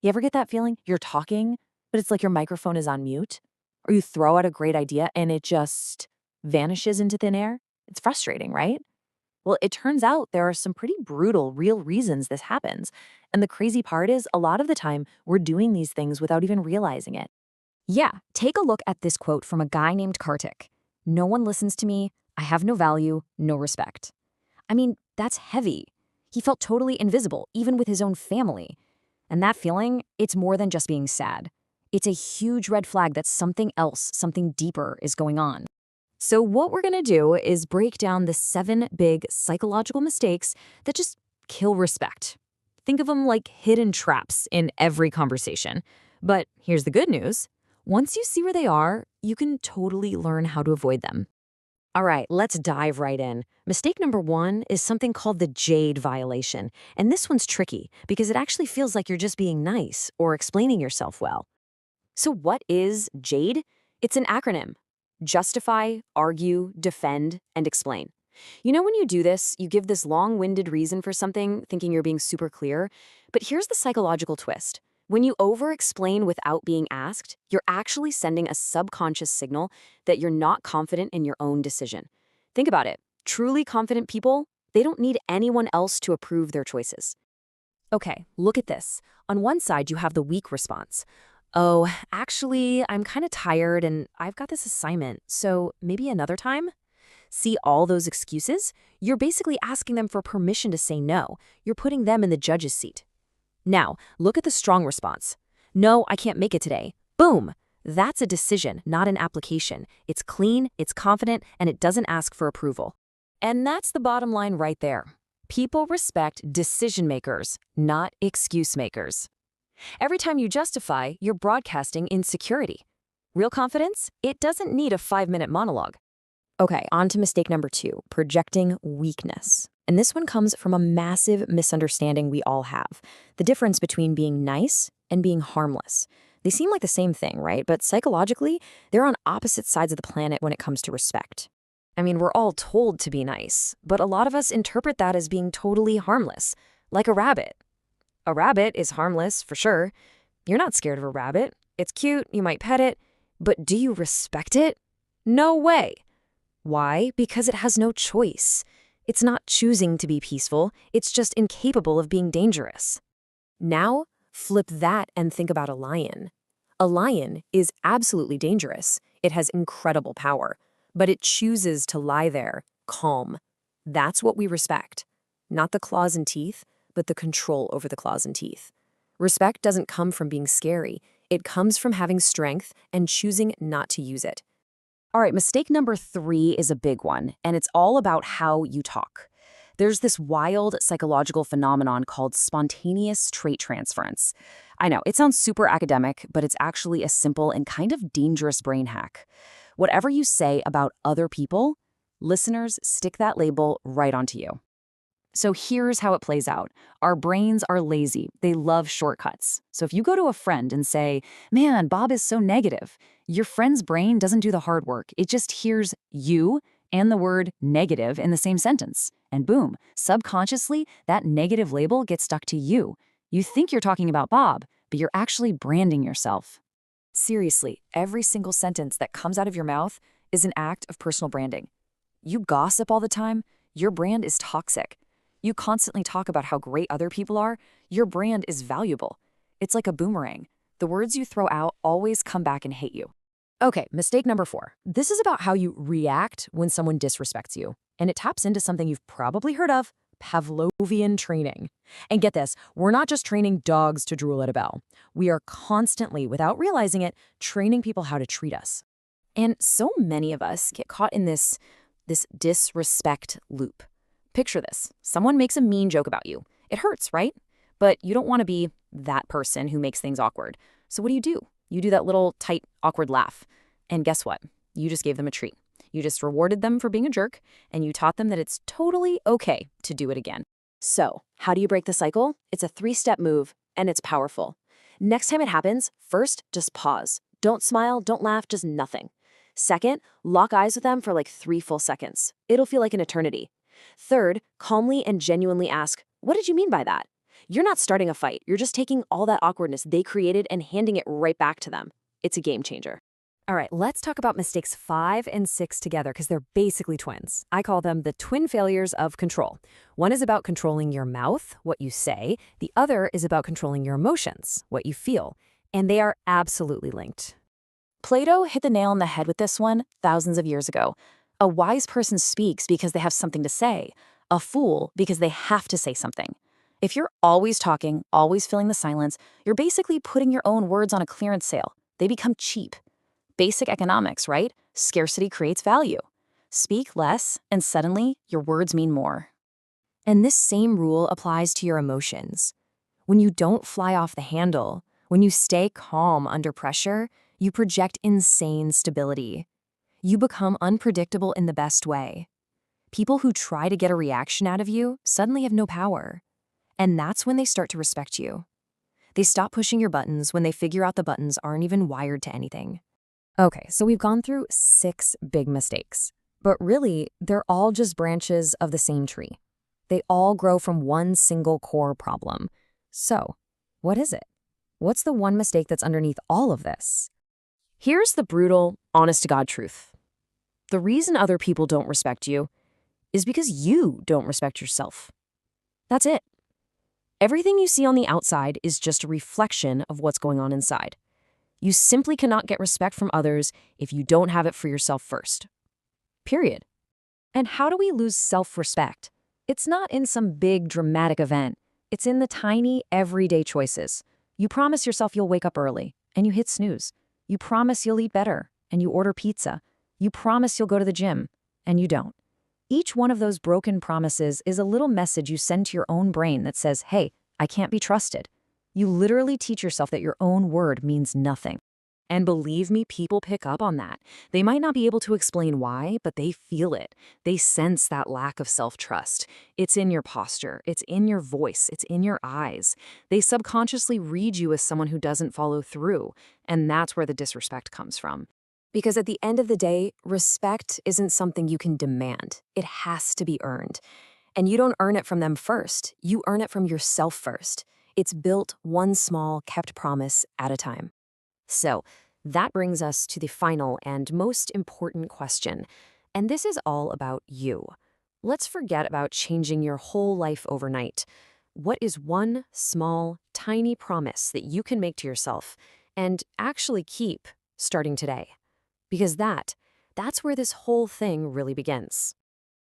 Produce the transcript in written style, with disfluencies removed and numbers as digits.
You ever get that feeling? You're talking, but it's like your microphone is on mute, or you throw out a great idea and it just vanishes into thin air? It's frustrating, right? Well, it turns out there are some pretty brutal, real reasons this happens. And the crazy part is, a lot of the time, we're doing these things without even realizing it. Yeah, take a look at this quote from a guy named Kartik. No one listens to me. I have no value, no respect. I mean, that's heavy. He felt totally invisible, even with his own family. And that feeling, it's more than just being sad. It's a huge red flag that something else, something deeper is going on. So what we're gonna do is break down the 7 big psychological mistakes that just kill respect. Think of them like hidden traps in every conversation. But here's the good news. Once you see where they are, you can totally learn how to avoid them. All right, let's dive right in. Mistake number 1 is something called the jade violation. And this one's tricky because it actually feels like you're just being nice or explaining yourself well. So what is JADE? It's an acronym. Justify, argue, defend, and explain. You know when you do this, you give this long-winded reason for something, thinking you're being super clear. But here's the psychological twist. When you over-explain without being asked, you're actually sending a subconscious signal that you're not confident in your own decision. Think about it. Truly confident people, they don't need anyone else to approve their choices. Okay, look at this. On one side, you have the weak response. Oh, actually, I'm kind of tired and I've got this assignment, so maybe another time? See all those excuses? You're basically asking them for permission to say no. You're putting them in the judge's seat. Now, look at the strong response. No, I can't make it today. Boom! That's a decision, not an application. It's clean, it's confident, and it doesn't ask for approval. And that's the bottom line right there. People respect decision makers, not excuse makers. Every time you justify, you're broadcasting insecurity. Real confidence? It doesn't need a 5-minute monologue. Okay, on to mistake number 2, projecting weakness. And this one comes from a massive misunderstanding we all have. The difference between being nice and being harmless. They seem like the same thing, right? But psychologically, they're on opposite sides of the planet when it comes to respect. I mean, we're all told to be nice, but a lot of us interpret that as being totally harmless, like a rabbit. A rabbit is harmless, for sure. You're not scared of a rabbit. It's cute, you might pet it, but do you respect it? No way. Why? Because it has no choice. It's not choosing to be peaceful, it's just incapable of being dangerous. Now, flip that and think about a lion. A lion is absolutely dangerous. It has incredible power, but it chooses to lie there, calm. That's what we respect. Not the claws and teeth, but the control over the claws and teeth. Respect doesn't come from being scary. It comes from having strength and choosing not to use it. All right, mistake number 3 is a big one, and it's all about how you talk. There's this wild psychological phenomenon called spontaneous trait transference. I know, it sounds super academic, but it's actually a simple and kind of dangerous brain hack. Whatever you say about other people, listeners stick that label right onto you. So here's how it plays out. Our brains are lazy. They love shortcuts. So if you go to a friend and say, "Man, Bob is so negative," your friend's brain doesn't do the hard work. It just hears you and the word negative in the same sentence. And boom, subconsciously, that negative label gets stuck to you. You think you're talking about Bob, but you're actually branding yourself. Seriously, every single sentence that comes out of your mouth is an act of personal branding. You gossip all the time, your brand is toxic. You constantly talk about how great other people are, your brand is valuable. It's like a boomerang. The words you throw out always come back and hate you. Okay, mistake number 4. This is about how you react when someone disrespects you. And it taps into something you've probably heard of, Pavlovian training. And get this, we're not just training dogs to drool at a bell. We are constantly, without realizing it, training people how to treat us. And so many of us get caught in this disrespect loop. Picture this. Someone makes a mean joke about you. It hurts, right? But you don't want to be that person who makes things awkward. So what do? You do that little tight, awkward laugh. And guess what? You just gave them a treat. You just rewarded them for being a jerk, and you taught them that it's totally okay to do it again. So, how do you break the cycle? It's a 3-step move, and it's powerful. Next time it happens, first, just pause. Don't smile, don't laugh, just nothing. Second, lock eyes with them for like 3 full seconds. It'll feel like an eternity. Third, calmly and genuinely ask, "What did you mean by that?" You're not starting a fight. You're just taking all that awkwardness they created and handing it right back to them. It's a game changer. All right, let's talk about mistakes 5 and 6 together because they're basically twins. I call them the twin failures of control. One is about controlling your mouth, what you say. The other is about controlling your emotions, what you feel. And they are absolutely linked. Plato hit the nail on the head with this one thousands of years ago. A wise person speaks because they have something to say. A fool because they have to say something. If you're always talking, always filling the silence, you're basically putting your own words on a clearance sale. They become cheap. Basic economics, right? Scarcity creates value. Speak less, and suddenly your words mean more. And this same rule applies to your emotions. When you don't fly off the handle, when you stay calm under pressure, you project insane stability. You become unpredictable in the best way. People who try to get a reaction out of you suddenly have no power. And that's when they start to respect you. They stop pushing your buttons when they figure out the buttons aren't even wired to anything. Okay, so we've gone through 6 big mistakes. But really, they're all just branches of the same tree. They all grow from one single core problem. So, what is it? What's the one mistake that's underneath all of this? Here's the brutal, honest-to-God truth. The reason other people don't respect you is because you don't respect yourself. That's it. Everything you see on the outside is just a reflection of what's going on inside. You simply cannot get respect from others if you don't have it for yourself first. Period. And how do we lose self-respect? It's not in some big dramatic event. It's in the tiny, everyday choices. You promise yourself you'll wake up early, and you hit snooze. You promise you'll eat better, and you order pizza. You promise you'll go to the gym, and you don't. Each one of those broken promises is a little message you send to your own brain that says, hey, I can't be trusted. You literally teach yourself that your own word means nothing. And believe me, people pick up on that. They might not be able to explain why, but they feel it. They sense that lack of self-trust. It's in your posture. It's in your voice. It's in your eyes. They subconsciously read you as someone who doesn't follow through. And that's where the disrespect comes from. Because at the end of the day, respect isn't something you can demand. It has to be earned. And you don't earn it from them first. You earn it from yourself first. It's built one small, kept promise at a time. So, that brings us to the final and most important question. And this is all about you. Let's forget about changing your whole life overnight. What is one small, tiny promise that you can make to yourself and actually keep starting today? Because that's where this whole thing really begins.